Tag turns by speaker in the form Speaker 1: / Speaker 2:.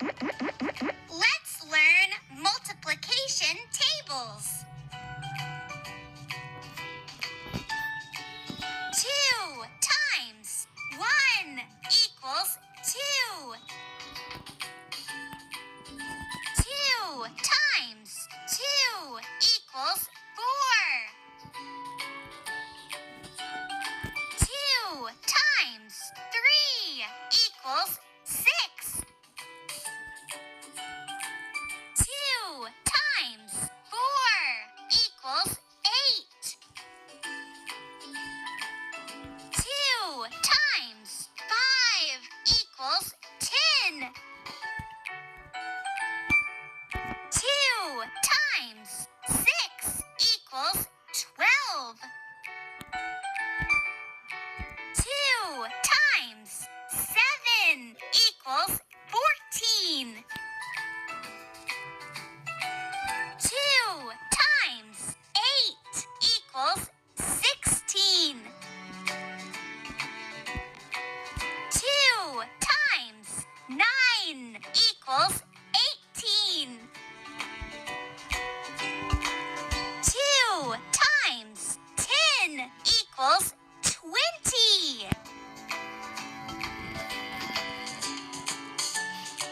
Speaker 1: Let's learn multiplication tables. 2 times 1 equals 2. 2 times 2 equals 4. 2 times 3 equals 6. 2 times 4 equals 8. 2 times 5 equals 10. 2 times 6 equals 12. 2 times 7 equals 14. 2 times 8 equals 16. 2 times 9 equals 18. 2 times 10 equals 20.